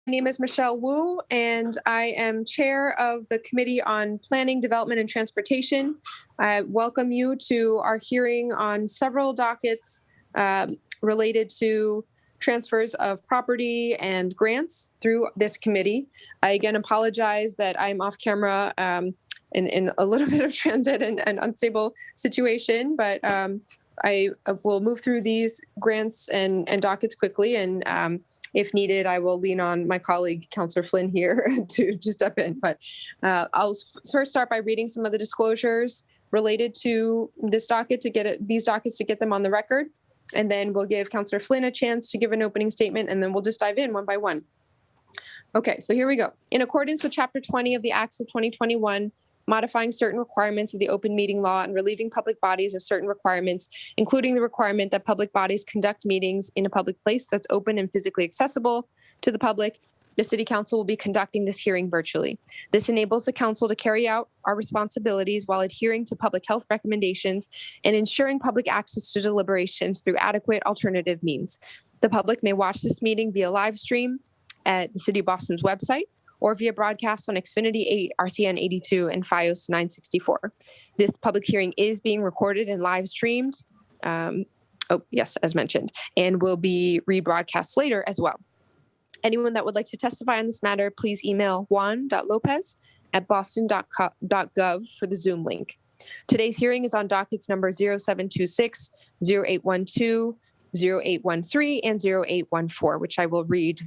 name is Michelle Wu, and I am chair of the Committee on Planning, Development, and Transportation. I welcome you to our hearing on several dockets related to transfers of property and grants through this committee. I again apologize that I'm off camera in a little bit of transit and unstable situation, but I will move through these grants and dockets quickly, and if needed, I will lean on my colleague, Councillor Flynn, here to step in. But I'll first start by reading some of the disclosures related to this docket these dockets to get them on the record. And then we'll give Councillor Flynn a chance to give an opening statement, and then we'll just dive in one by one. Okay, so here we go. In accordance with Chapter 20 of the Acts of 2021, modifying certain requirements of the open meeting law and relieving public bodies of certain requirements, including the requirement that public bodies conduct meetings in a public place that's open and physically accessible to the public, the City Council will be conducting this hearing virtually. This enables the Council to carry out our responsibilities while adhering to public health recommendations and ensuring public access to deliberations through adequate alternative means. The public may watch this meeting via live stream at the City of Boston's website, or via broadcast on Xfinity 8, RCN 82, and FiOS 964. This public hearing is being recorded and live streamed, as mentioned, and will be rebroadcast later as well. Anyone that would like to testify on this matter, please email juan.lopez@boston.gov for the Zoom link. Today's hearing is on dockets number 0726, 0812, 0813, and 0814, which I will read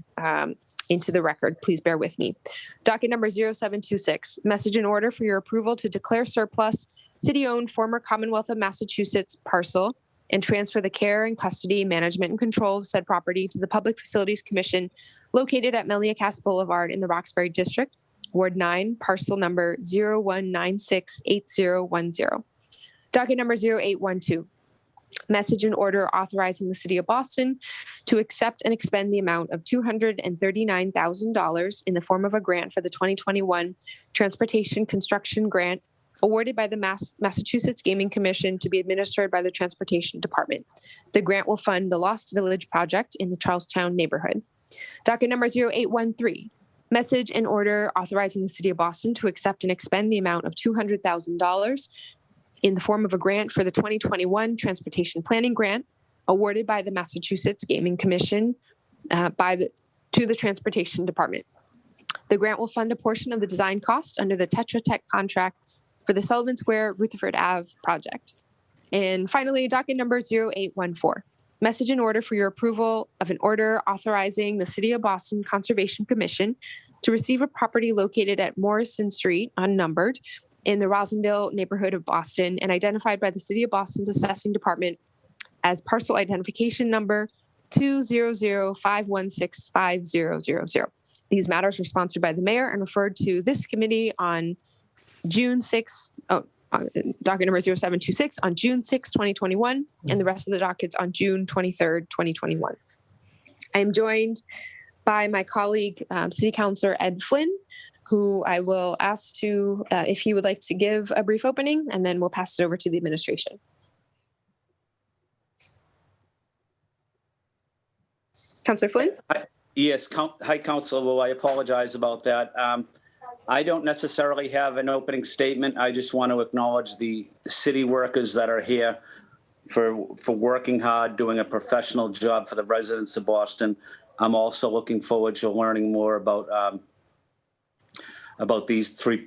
into the record. Please bear with me. Docket number 0726, message in order for your approval to declare surplus city-owned former Commonwealth of Massachusetts parcel and transfer the care and custody, management, and control of said property to the Public Facilities Commission located at Melnea Cass Boulevard in the Roxbury District, Ward 9, parcel number 01968010. Docket number 0812. Message in order authorizing the City of Boston to accept and expend the amount of $239,000 in the form of a grant for the 2021 Transportation Construction Grant awarded by the Massachusetts Gaming Commission to be administered by the Transportation Department. The grant will fund the Lost Village project in the Charlestown neighborhood. Docket number 0813. Message in order authorizing the City of Boston to accept and expend the amount of $200,000 in the form of a grant for the 2021 Transportation Planning Grant awarded by the Massachusetts Gaming Commission to the Transportation Department. The grant will fund a portion of the design cost under the Tetra Tech contract for the Sullivan Square, Rutherford Avenue project. And finally, docket number 0814. Message in order for your approval of an order authorizing the City of Boston Conservation Commission to receive a property located at Morrison Street, unnumbered, in the Roslindale neighborhood of Boston and identified by the City of Boston's Assessing Department as parcel identification number 200516500. These matters were sponsored by the mayor and referred to this committee on June 6, docket number 0726 on June 6, 2021, and the rest of the dockets on June 23rd, 2021. I am joined by my colleague, City Councilor Ed Flynn, who I will ask to, if he would like to give a brief opening, and then we'll pass it over to the administration. Councillor Flynn? Yes, hi, Councillor. Well, I apologize about that. I don't necessarily have an opening statement. I just want to acknowledge the city workers that are here for working hard, doing a professional job for the residents of Boston. I'm also looking forward to learning more about these three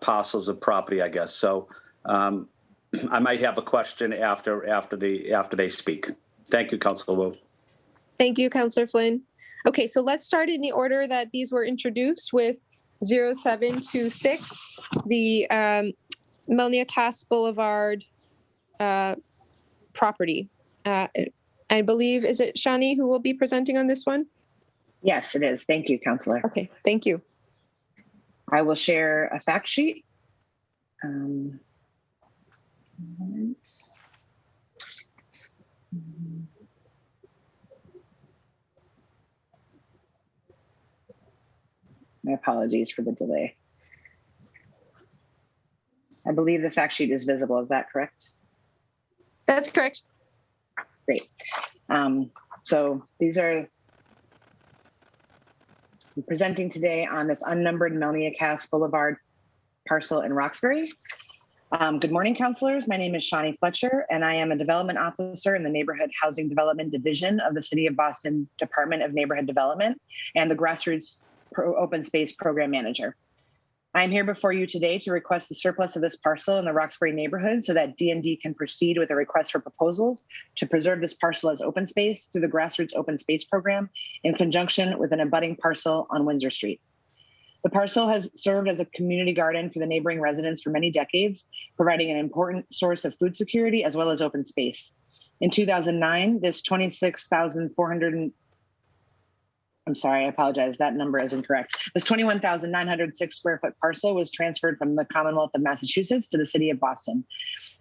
parcels of property, I guess. So I might have a question after they speak. Thank you, Councilor Wu. Thank you, Councilor Flynn. Okay, so let's start in the order that these were introduced with 0726, the Melnea Cass Boulevard property. I believe, is it Shani who will be presenting on this one? Yes, it is. Thank you, Councilor. Okay, thank you. I will share a fact sheet. My apologies for the delay. I believe the fact sheet is visible. Is that correct? That's correct. Great. So these are I'm presenting today on this unnumbered Melnea Cass Boulevard parcel in Roxbury. Good morning, councilors. My name is Shawnee Fletcher, and I am a development officer in the Neighborhood Housing Development Division of the City of Boston Department of Neighborhood Development and the Grassroots Open Space Program Manager. I am here before you today to request the surplus of this parcel in the Roxbury neighborhood so that D&D can proceed with a request for proposals to preserve this parcel as open space through the Grassroots Open Space Program in conjunction with an abutting parcel on Windsor Street. The parcel has served as a community garden for the neighboring residents for many decades, providing an important source of food security as well as open space. In 2009, this 26,400 I apologize, that number is incorrect. This 21,906 square foot parcel was transferred from the Commonwealth of Massachusetts to the City of Boston.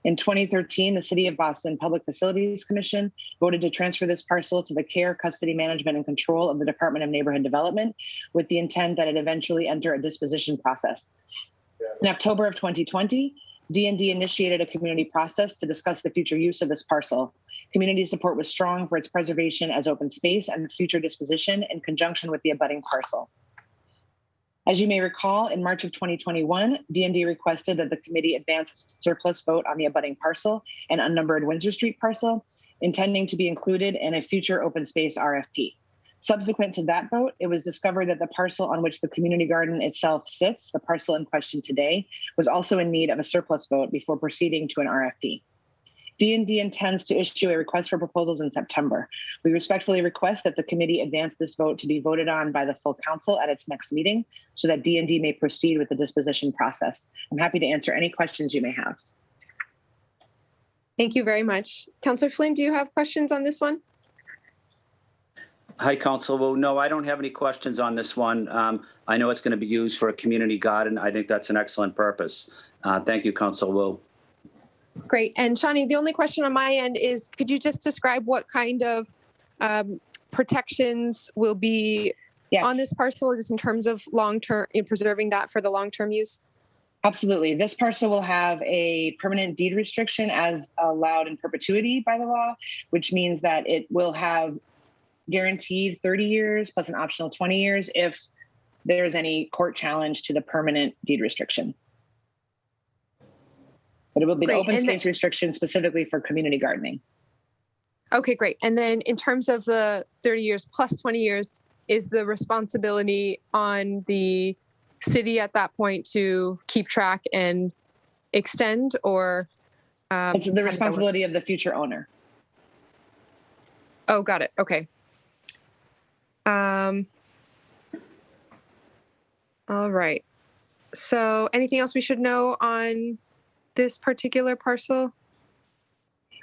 In 2013, the City of Boston Public Facilities Commission voted to transfer this parcel to the care, custody, management, and control of the Department of Neighborhood Development with the intent that it eventually enter a disposition process. In October of 2020, D&D initiated a community process to discuss the future use of this parcel. Community support was strong for its preservation as open space and future disposition in conjunction with the abutting parcel. As you may recall, in March of 2021, D&D requested that the committee advance a surplus vote on the abutting parcel and unnumbered Windsor Street parcel, intending to be included in a future open space RFP. Subsequent to that vote, it was discovered that the parcel on which the community garden itself sits, the parcel in question today, was also in need of a surplus vote before proceeding to an RFP. D&D intends to issue a request for proposals in September. We respectfully request that the committee advance this vote to be voted on by the full council at its next meeting so that D&D may proceed with the disposition process. I'm happy to answer any questions you may have. Thank you very much. Councilor Flynn, do you have questions on this one? Hi, Council. Well, no, I don't have any questions on this one. I know it's going to be used for a community garden. I think that's an excellent purpose. Thank you, Council Wu. Great. And Shawnee, the only question on my end is, could you just describe what kind of protections will be on this parcel, just in terms of long-term, preserving that for the long-term use? Absolutely. This parcel will have a permanent deed restriction as allowed in perpetuity by the law, which means that it will have guaranteed 30 years plus an optional 20 years if there's any court challenge to the permanent deed restriction. But it will be an open space restriction specifically for community gardening. Okay, great. And then in terms of the 30 years plus 20 years, is the responsibility on the city at that point to keep track and extend, or? It's the responsibility of the future owner. Oh, got it. Okay. All right. So anything else we should know on this particular parcel?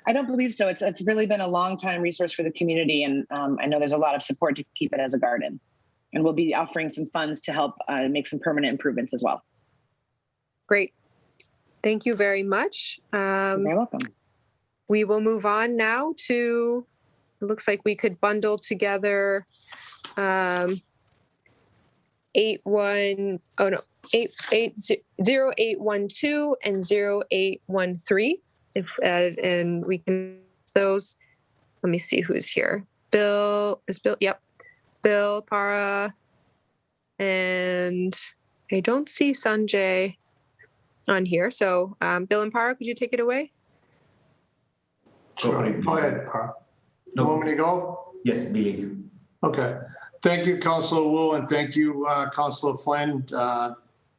I don't believe so. It's really been a long time resource for the community, and I know there's a lot of support to keep it as a garden. And we'll be offering some funds to help make some permanent improvements as well. Great. Thank you very much. You're very welcome. We will move on now to, it looks like we could bundle together 0812 and 0813. And we can those. Let me see who's here. Bill. Yep. Bill, Para, and I don't see Sanjay on here. So Bill and Para, could you take it away? Sure. Go ahead, Para. You want me to go? Yes, Billy. Okay. Thank you, Councilor Wu, and thank you, Councilor Flynn,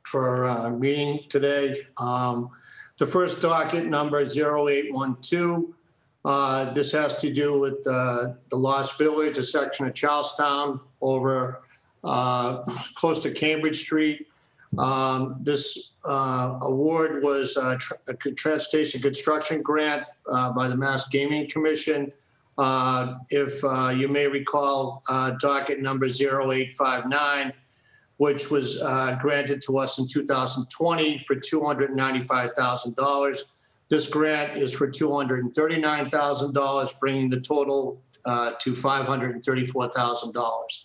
for meeting today. The first docket number is 0812. This has to do with the Lost Village, a section of Charlestown over close to Cambridge Street. This award was a transportation construction grant by the Mass Gaming Commission. If you may recall, docket number 0859, which was granted to us in 2020 for $295,000. This grant is for $239,000, bringing the total to $534,000.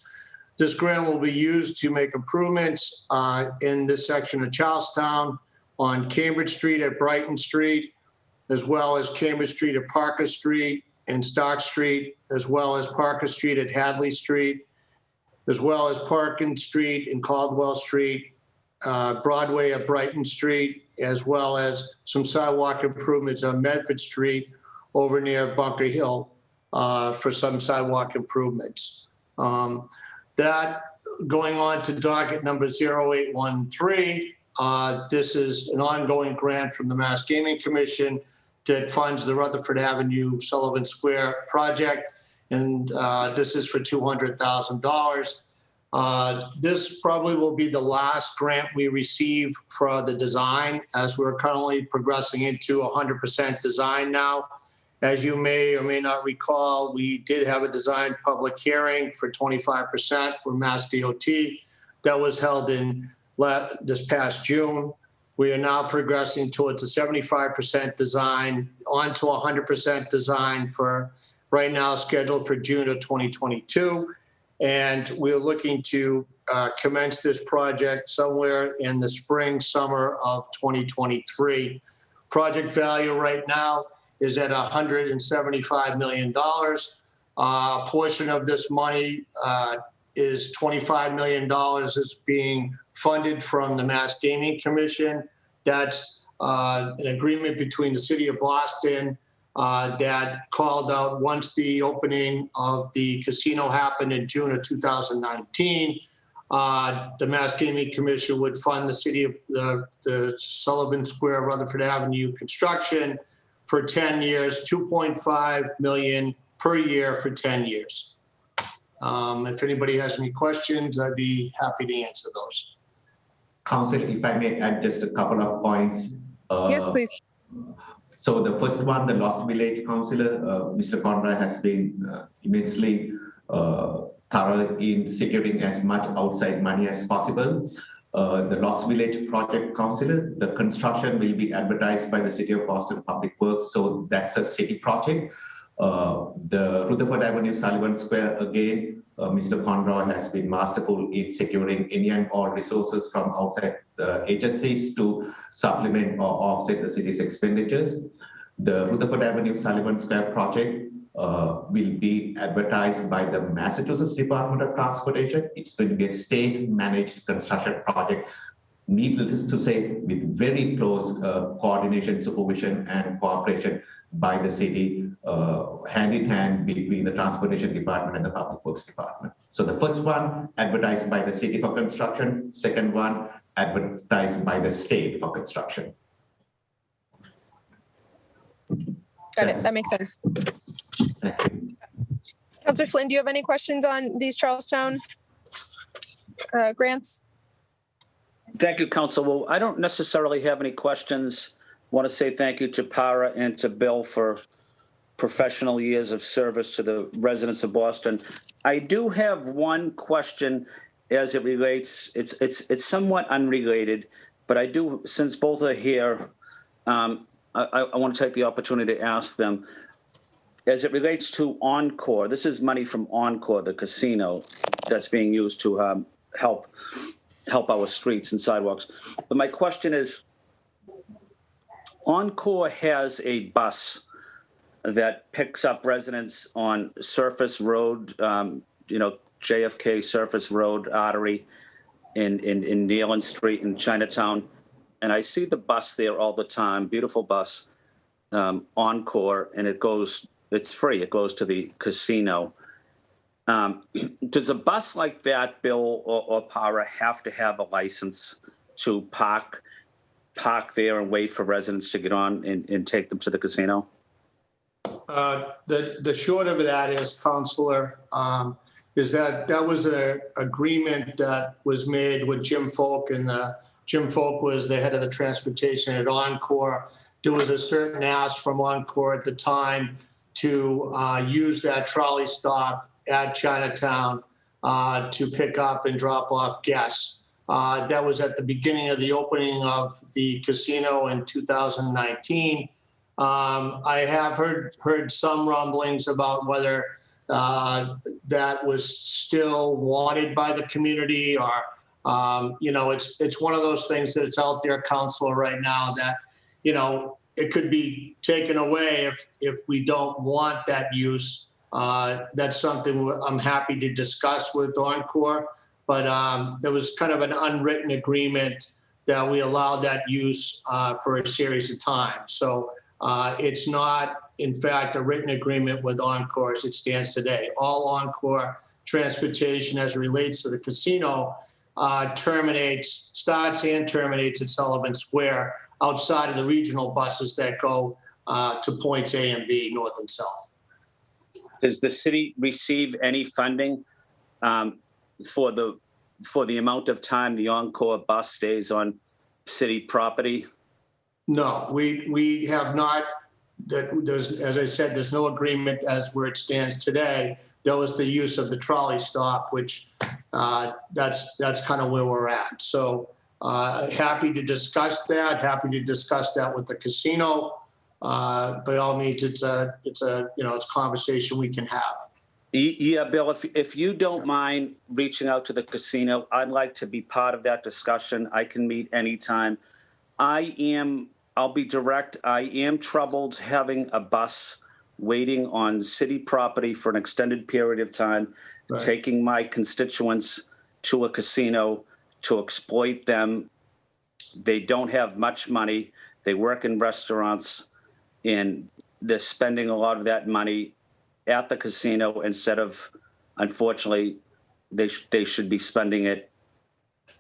This grant will be used to make improvements in this section of Charlestown on Cambridge Street at Brighton Street, as well as Cambridge Street at Parker Street and Stock Street, as well as Parker Street at Hadley Street, as well as Parkin Street and Caldwell Street, Broadway at Brighton Street, as well as some sidewalk improvements on Medford Street over near Bunker Hill for some sidewalk improvements. That going on to docket number 0813, this is an ongoing grant from the Mass Gaming Commission that funds the Rutherford Avenue Sullivan Square project, and this is for $200,000. This probably will be the last grant we receive for the design, as we're currently progressing into 100% design now. As you may or may not recall, we did have a design public hearing for 25% for Mass DOT that was held in this past June. We are now progressing towards a 75% design onto 100% design for right now scheduled for June of 2022. And we're looking to commence this project somewhere in the spring, summer of 2023. Project value right now is at $175 million. A portion of this money is $25 million is being funded from the Mass Gaming Commission. That's an agreement between the City of Boston that called out once the opening of the casino happened in June of 2019. The Mass Gaming Commission would fund the city of the Sullivan Square, Rutherford Avenue construction for 10 years, $2.5 million per year for 10 years. If anybody has any questions, I'd be happy to answer those. Council, if I may add just a couple of points. Yes, please. So the first one, the Lost Village Councillor, Mr. Conroy has been immensely thorough in securing as much outside money as possible. The Lost Village Project Councillor, the construction will be advertised by the City of Boston Public Works, so that's a city project. The Rutherford Avenue Sullivan Square, again, Mr. Conroy has been masterful in securing any and all resources from outside agencies to supplement or offset the city's expenditures. The Rutherford Avenue Sullivan Square project will be advertised by the Massachusetts Department of Transportation. It's going to be a state-managed construction project, needless to say, with very close coordination, supervision, and cooperation by the city, hand in hand between the Transportation Department and the Public Works Department. So the first one, advertised by the city for construction. Second one, advertised by the state for construction. Got it. That makes sense. Councilor Flynn, do you have any questions on these Charlestown grants? Thank you, Council. Well, I don't necessarily have any questions. I want to say thank you to Para and to Bill for professional years of service to the residents of Boston. I do have one question as it relates, it's somewhat unrelated, but I do, since both are here, I want to take the opportunity to ask them, as it relates to Encore, this is money from Encore, the casino that's being used to help our streets and sidewalks. But my question is, Encore has a bus that picks up residents on Surface Road, JFK Surface Road artery in Neyland Street in Chinatown. And I see the bus there all the time, beautiful bus, Encore, and it's free. It goes to the casino. Does a bus like that, Bill or Para, have to have a license to park there and wait for residents to get on and take them to the casino? The short of that is, Councilor, is that was an agreement that was made with Jim Folk, and Jim Folk was the head of the transportation at Encore. There was a certain ask from Encore at the time to use that trolley stop at Chinatown to pick up and drop off guests. That was at the beginning of the opening of the casino in 2019. I have heard some rumblings about whether that was still wanted by the community, or it's one of those things that it's out there, Councilor, right now that it could be taken away if we don't want that use. That's something I'm happy to discuss with Encore, but there was kind of an unwritten agreement that we allowed that use for a series of time. So it's not, in fact, a written agreement with Encore as it stands today. All Encore transportation as it relates to the casino starts and terminates at Sullivan Square outside of the regional buses that go to points A and B, north and south. Does the city receive any funding for the amount of time the Encore bus stays on city property? No, we have not. There's, as I said, there's no agreement as where it stands today. There was the use of the trolley stop, which that's kind of where we're at. So happy to discuss that. Happy to discuss that with the casino. By all means, it's a conversation we can have. Yeah, Bill, if you don't mind reaching out to the casino, I'd like to be part of that discussion. I can meet anytime. I'll be direct. I am troubled having a bus waiting on city property for an extended period of time, right, taking my constituents to a casino to exploit them. They don't have much money. They work in restaurants, and they're spending a lot of that money at the casino instead of, unfortunately, they should be spending it,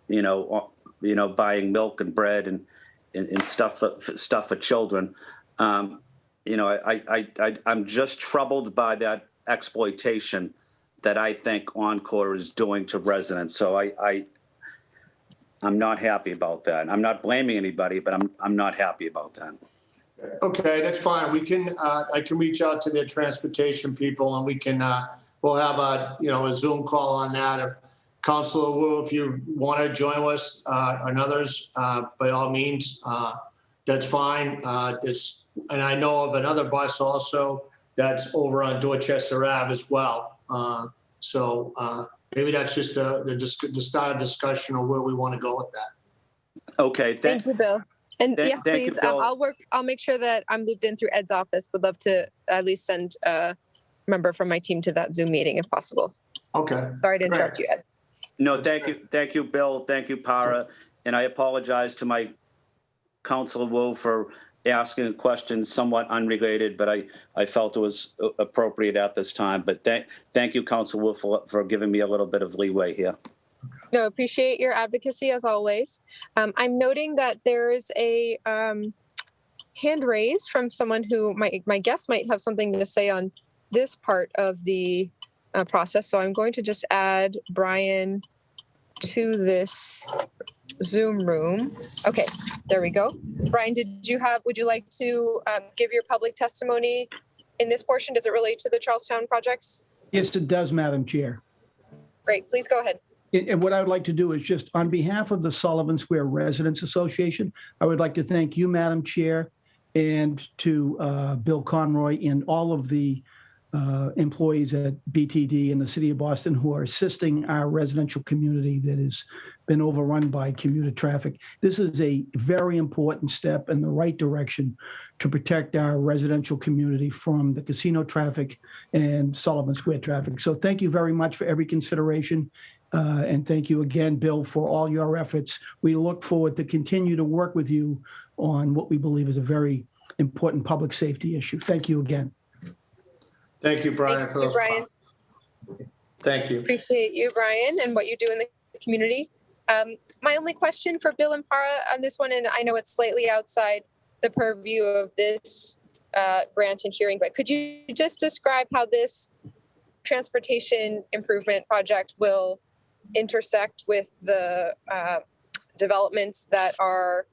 buying milk and bread and stuff for children. I'm just troubled by that exploitation that I think Encore is doing to residents. So I'm not happy about that. I'm not blaming anybody, but I'm not happy about that. Okay, that's fine. We can, I can reach out to their transportation people, and we can, we'll have a Zoom call on that. If Councilor Wu, if you want to join us and others, by all means, that's fine. And I know of another bus also that's over on Dorchester Ave as well. So maybe that's just the start of discussion of where we want to go with that. Okay. Thank you, Bill. And yes, please, you, Bill. I'll make sure that I'm looped in through Ed's office. Would love to at least send a member from my team to that Zoom meeting if possible. Okay. Sorry to interrupt you, Ed. No, thank you. Thank you, Bill. Thank you, Para. And I apologize to my Councilor Wu for asking a question somewhat unrelated, but I felt it was appropriate at this time. But thank you, Councilor Wu, for giving me a little bit of leeway here. No, appreciate your advocacy as always. I'm noting that there's a hand raised from someone who my guess might have something to say on this part of the process. So I'm going to just add Brian to this Zoom room. Okay, there we go. Brian, would you like to give your public testimony in this portion? Does it relate to the Charlestown projects? Yes, it does, Madam Chair. Great, please go ahead. And what I would like to do is just on behalf of the Sullivan Square Residents Association, I would like to thank you, Madam Chair, and to Bill Conroy and all of the employees at BTD in the city of Boston who are assisting our residential community that has been overrun by commuter traffic. This is a very important step in the right direction to protect our residential community from the casino traffic and Sullivan Square traffic. So thank you very much for every consideration. And thank you again, Bill, for all your efforts. We look forward to continue to work with you on what we believe is a very important public safety issue. Thank you again. Thank you, Brian. Thank you, Brian. Thank you. Appreciate you, Brian, and what you do in the community. My only question for Bill and Para on this one, and I know it's slightly outside the purview of this grant and hearing, but could you just describe how this transportation improvement project will intersect with the developments that are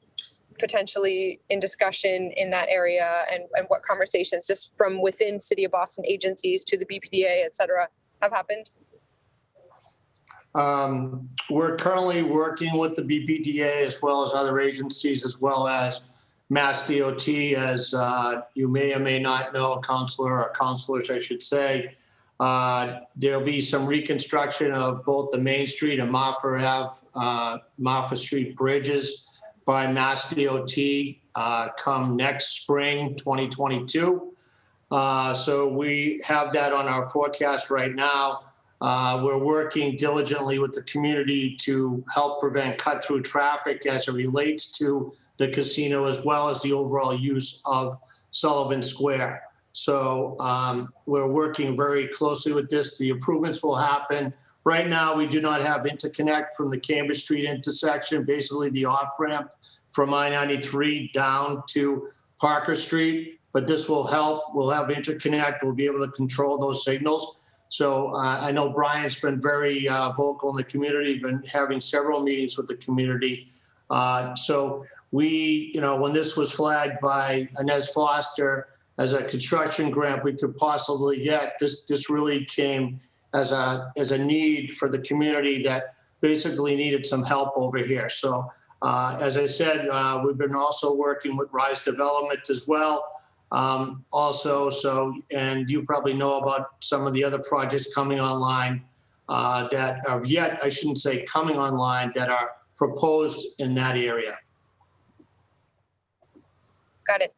potentially in discussion in that area, and what conversations just from within City of Boston agencies to the BPDA, et cetera, have happened? We're currently working with the BPDA as well as other agencies, as well as Mass DOT, as you may or may not know, Councilor, or Councilors, I should say. There'll be some reconstruction of both the Main Street and Marfa Street bridges by Mass DOT come next spring, 2022. So we have that on our forecast right now. We're working diligently with the community to help prevent cut-through traffic as it relates to the casino, as well as the overall use of Sullivan Square. So we're working very closely with this. The improvements will happen. Right now, we do not have interconnect from the Cambridge Street intersection, basically the off-ramp from I-93 down to Parker Street, but this will help. We'll have interconnect. We'll be able to control those signals. So I know Brian's been very vocal in the community, been having several meetings with the community. So we, when this was flagged by Inez Foster as a construction grant we could possibly get, this really came as a need for the community that basically needed some help over here. So as I said, we've been also working with Rise Development as well. And you probably know about some of the other projects coming online that are yet, I shouldn't say coming online, that are proposed in that area. Got it.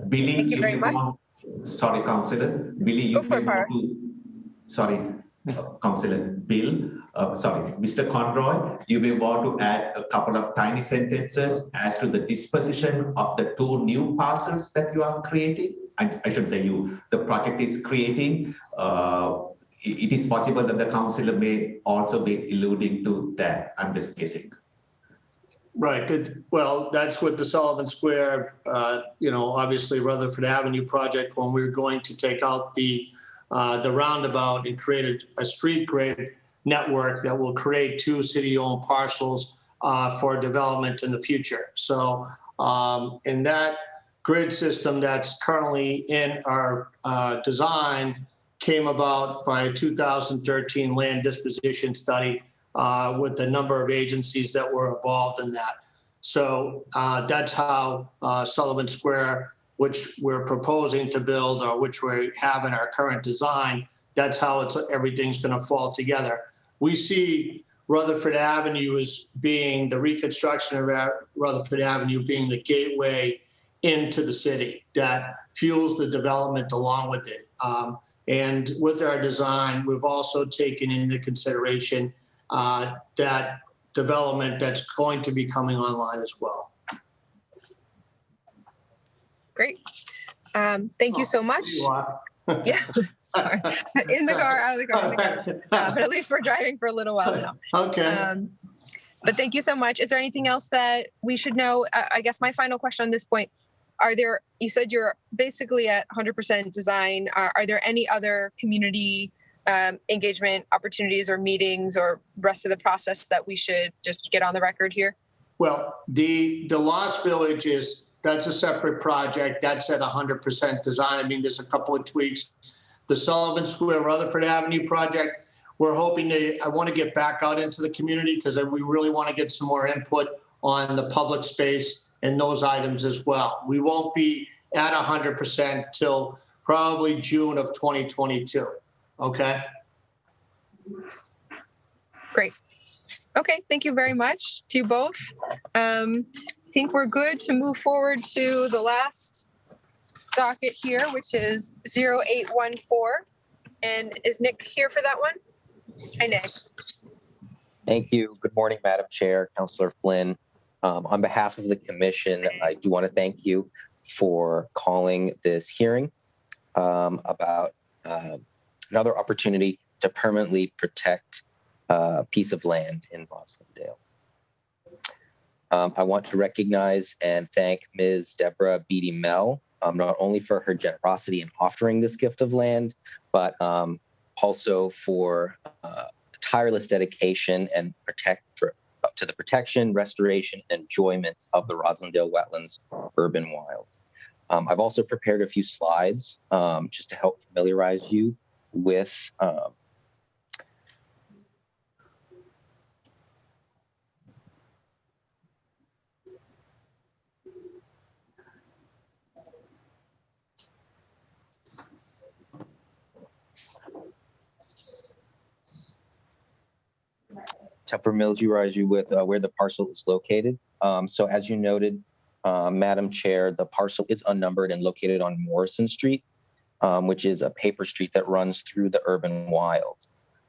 Billy, Thank you very much. Sorry, Councillor. Billy, you may want to, sorry, Councillor Bill, sorry, Mr. Conroy, you may want to add a couple of tiny sentences as to the disposition of the 2 new parcels that you are creating. I should say the project is creating. It is possible that the councillor may also be alluding to that. I'm just guessing. Right. Well, that's what the Sullivan Square, obviously Rutherford Avenue project, when we're going to take out the roundabout and create a street grid network that will create 2 city-owned parcels for development in the future. So in that grid system that's currently in our design came about by a 2013 land disposition study with the number of agencies that were involved in that. So that's how Sullivan Square, which we're proposing to build or which we have in our current design, that's how everything's going to fall together. We see Rutherford Avenue as being the reconstruction of Rutherford Avenue being the gateway into the city that fuels the development along with it. And with our design, we've also taken into consideration that development that's going to be coming online as well. Great. Thank you so much. Yeah, sorry. In the car, out of the car. But at least we're driving for a little while now. Okay. But thank you so much. Is there anything else that we should know? I guess my final question on this point, you said you're basically at 100% design. Are there any other community engagement opportunities or meetings or rest of the process that we should just get on the record here? Well, the Lost Village that's a separate project. That's at 100% design. I mean, there's a couple of tweaks. The Sullivan Square Rutherford Avenue project, we're hoping I want to get back out into the community because we really want to get some more input on the public space and those items as well. We won't be at 100% till probably June of 2022. Okay. Great. Okay. Thank you very much to you both. I think we're good to move forward to the last docket here, which is 0814. And is Nick here for that one? Hi, Nick. Thank you. Good morning, Madam Chair, Councillor Flynn. On behalf of the commission, I do want to thank you for calling this hearing about another opportunity to permanently protect a piece of land in Roslindale. I want to recognize and thank Ms. Deborah Beatty Mell, not only for her generosity in offering this gift of land, but also for tireless dedication and to the protection, restoration, and enjoyment of the Roslindale wetlands urban wild. I've also prepared a few slides just to help familiarize you with where the parcel is located. So as you noted, Madam Chair, the parcel is unnumbered and located on Morrison Street. which is a paper street that runs through the urban wild.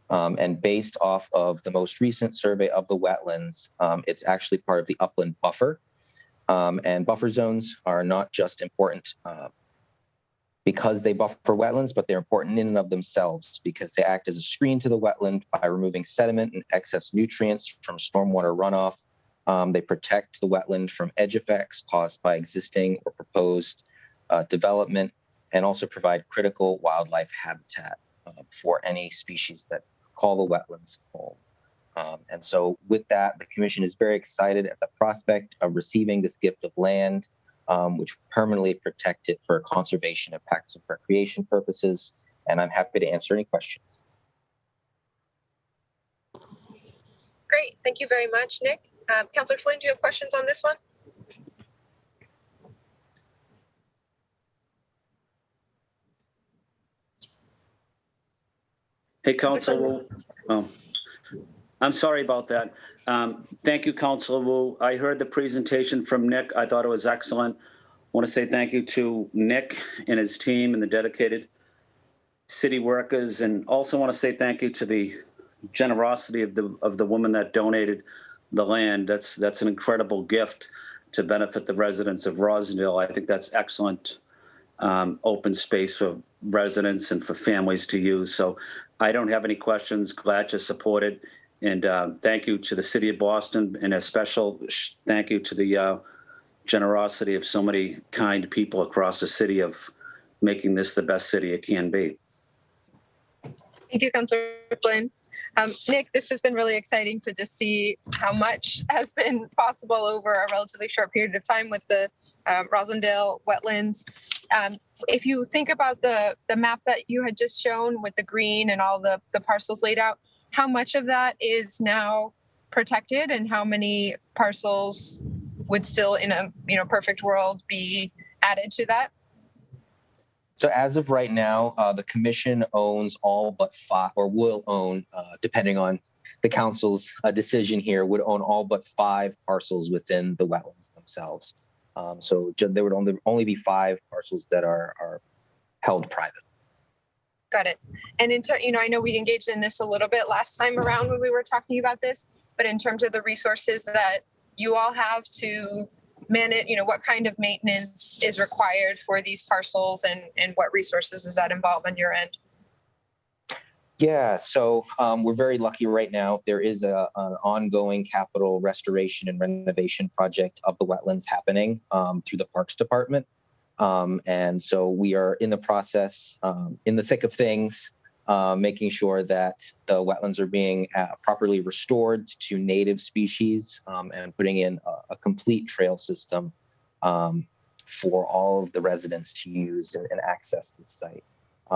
And based off of the most recent survey of the wetlands, it's actually part of the upland buffer. And buffer zones are not just important because they buffer wetlands, but they're important in and of themselves because they act as a screen to the wetland by removing sediment and excess nutrients from stormwater runoff. They protect the wetland from edge effects caused by existing or proposed development, and also provide critical wildlife habitat for any species that call the wetlands home. And so with that, the commission is very excited at the prospect of receiving this gift of land, which permanently protect it for conservation and passive recreation purposes. And I'm happy to answer any questions. Great. Thank you very much, Nick. Councillor Flynn, do you have questions on this one? Hey, Councilor Wu. I'm sorry about that. Thank you, Councilor Wu. I heard the presentation from Nick. I thought it was excellent. I want to say thank you to Nick and his team and the dedicated city workers, and also want to say thank you to the generosity of the woman that donated the land. That's an incredible gift to benefit the residents of Roslindale. I think that's excellent open space for residents and for families to use. So I don't have any questions. Glad to support it. And thank you to the city of Boston, and a special thank you to the generosity of so many kind people across the city of making this the best city it can be. Thank you, Councillor Flynn. Nick, this has been really exciting to just see how much has been possible over a relatively short period of time with the Roslindale wetlands. If you think about the map that you had just shown with the green and all the parcels laid out, how much of that is now protected, and how many parcels would still, in a perfect world, be added to that? So as of right now, the commission owns all but 5, or will own, depending on the council's decision here, would own all but 5 parcels within the wetlands themselves. So there would only be 5 parcels that are held private. Got it. And I know we engaged in this a little bit last time around when we were talking about this, but in terms of the resources that you all have to manage, what kind of maintenance is required for these parcels, and what resources does that involve on your end? Yeah, so we're very lucky right now. There is an ongoing capital restoration and renovation project of the wetlands happening through the Parks Department. And so we are in the process, in the thick of things, making sure that the wetlands are being properly restored to native species, and putting in a complete trail system for all of the residents to use and access the site.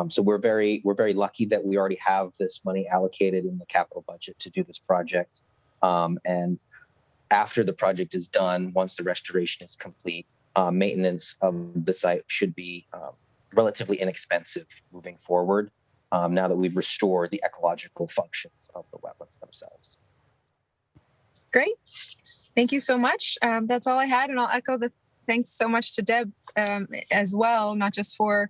So we're very lucky that we already have this money allocated in the capital budget to do this project. And after the project is done, once the restoration is complete, maintenance of the site should be relatively inexpensive moving forward, now that we've restored the ecological functions of the wetlands themselves. Great. Thank you so much. That's all I had, and I'll echo the thanks so much to Deb as well, not just for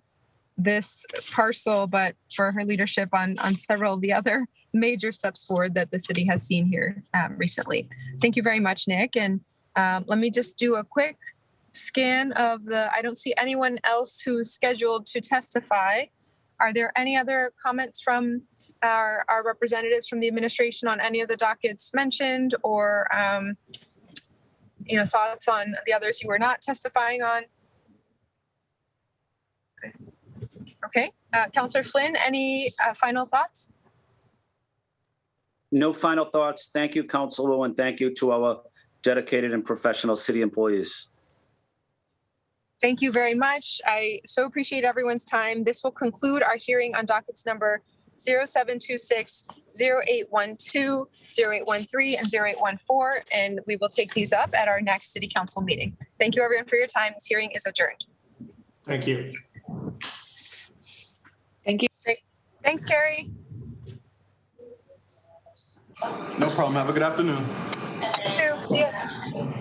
this parcel, but for her leadership on several of the other major steps forward that the city has seen here recently. Thank you very much, Nick. And let me just do a quick scan of I don't see anyone else who's scheduled to testify. Are there any other comments from our representatives from the administration on any of the dockets mentioned, or thoughts on the others you were not testifying on? Okay. Councillor Flynn, any final thoughts? No final thoughts. Thank you, Councilor Wu, and thank you to our dedicated and professional city employees. Thank you very much. I so appreciate everyone's time. This will conclude our hearing on dockets number 0726, 0812, 0813, and 0814, and we will take these up at our next city council meeting. Thank you, everyone, for your time. This hearing is adjourned. Thank you. Thank you. Great. Thanks, Carrie. No problem. Have a good afternoon. You too. See ya.